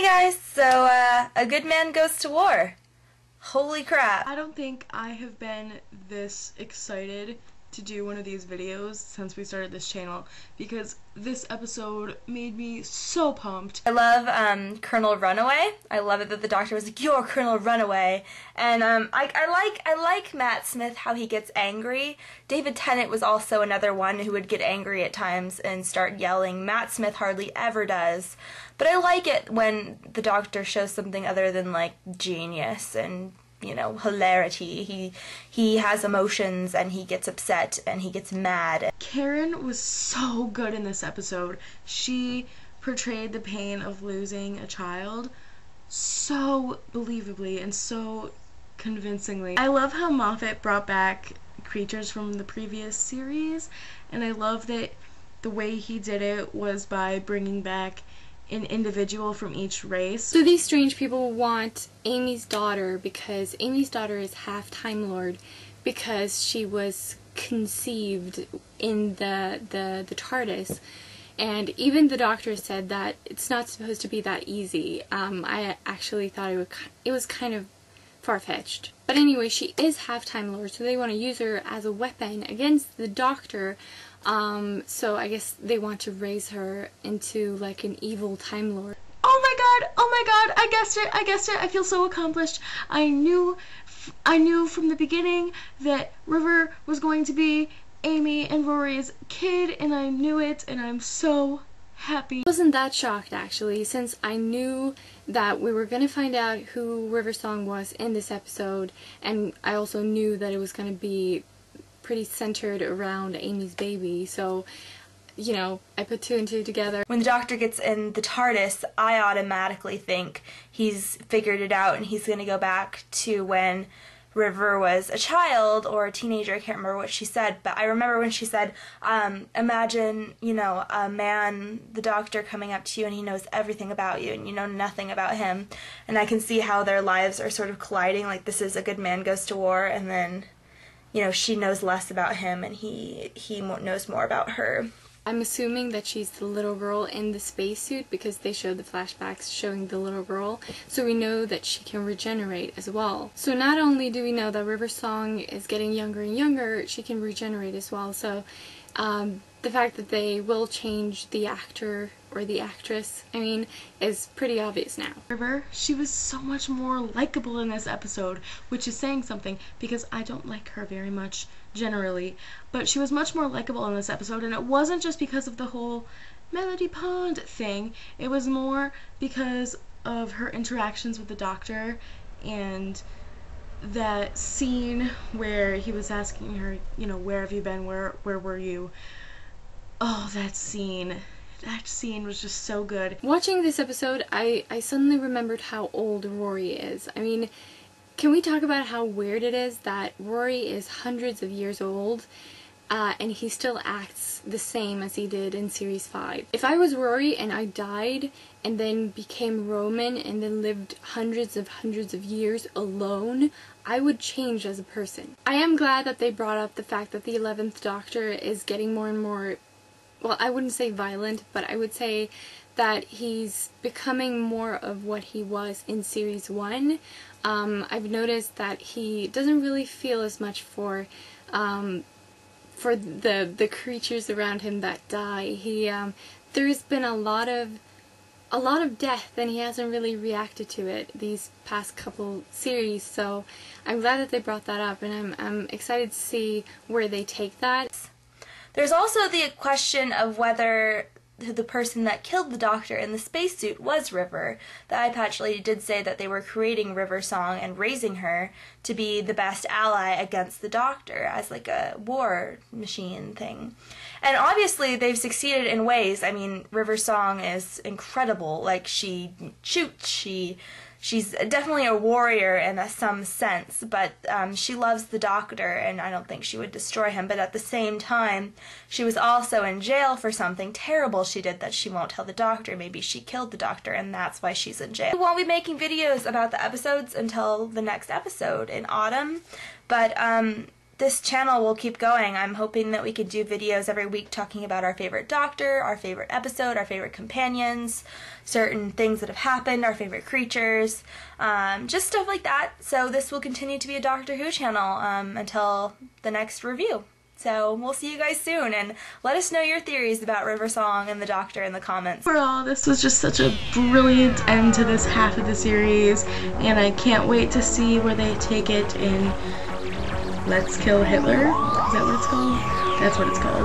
Hey guys, so a good man goes to war. Holy crap. I don't think I have been this excited to do one of these videos since we started this channel, because this episode made me so pumped. I love Colonel Runaway. I love it that the doctor was like, "You're Colonel Runaway." And I like Matt Smith, how he gets angry. David Tennant was also another one who would get angry at times and start yelling. Matt Smith hardly ever does. But I like it when the doctor shows something other than like genius and, you know, hilarity. He has emotions and he gets upset and he gets mad. Karen was so good in this episode. She portrayed the pain of losing a child so believably and so convincingly. I love how Moffat brought back creatures from the previous series, and I love that the way he did it was by bringing back an individual from each race. So these strange people want Amy's daughter because Amy's daughter is half Time Lord because she was conceived in the TARDIS. And even the doctor said that it's not supposed to be that easy. I actually thought it was kind of far-fetched. But anyway, she is half Time Lord, so they want to use her as a weapon against the doctor. So I guess they want to raise her into like an evil Time Lord. Oh my god, I guessed it, I feel so accomplished. I knew from the beginning that River was going to be Amy and Rory's kid, and I knew it, and I'm so happy. I wasn't that shocked actually, since I knew that we were going to find out who River Song was in this episode, and I also knew that it was going to be pretty centered around Amy's baby, so, you know, I put two and two together. When the doctor gets in the TARDIS, I automatically think he's figured it out and he's going to go back to when River was a child or a teenager. I can't remember what she said, but I remember when she said, imagine, you know, a man, the doctor, coming up to you and he knows everything about you and you know nothing about him. And I can see how their lives are sort of colliding, like this is a good man goes to war, and then, you know, she knows less about him and he knows more about her. I'm assuming that she's the little girl in the spacesuit because they showed the flashbacks showing the little girl, so we know that she can regenerate as well. So not only do we know that River Song is getting younger and younger, she can regenerate as well. So the fact that they will change the actor or the actress, I mean, is pretty obvious now. River, she was so much more likable in this episode, which is saying something because I don't like her very much generally, but she was much more likable in this episode, and it wasn't just because of the whole Melody Pond thing, it was more because of her interactions with the doctor and that scene where he was asking her, you know, where have you been, where were you? Oh, that scene was just so good. Watching this episode, I suddenly remembered how old Rory is. I mean, can we talk about how weird it is that Rory is hundreds of years old and he still acts the same as he did in Series 5. If I was Rory and I died and then became Roman and then lived hundreds of years alone, I would change as a person. I am glad that they brought up the fact that the 11th Doctor is getting more and more, well, I wouldn't say violent, but I would say that he's becoming more of what he was in Series 1. I've noticed that he doesn't really feel as much for the creatures around him that die. There's been a lot of death, and he hasn't really reacted to it these past couple series, so I'm glad that they brought that up, and I'm excited to see where they take that. There's also the question of whether the person that killed the doctor in the spacesuit was River. The eye patch lady did say that they were creating River Song and raising her to be the best ally against the doctor as like a war machine thing. And obviously they've succeeded in ways. I mean, River Song is incredible. Like, she shoots, she's definitely a warrior in some sense, but she loves the doctor, and I don't think she would destroy him. But at the same time, she was also in jail for something terrible she did that she won't tell the doctor. Maybe she killed the doctor, and that's why she's in jail. We won't be making videos about the episodes until the next episode in autumn, but this channel will keep going. I'm hoping that we could do videos every week talking about our favorite doctor, our favorite episode, our favorite companions, certain things that have happened, our favorite creatures, just stuff like that. So this will continue to be a Doctor Who channel until the next review. So we'll see you guys soon, and let us know your theories about River Song and the Doctor in the comments. Overall, this was just such a brilliant end to this half of the series, and I can't wait to see where they take it in Let's Kill Hitler. Is that what it's called? That's what it's called.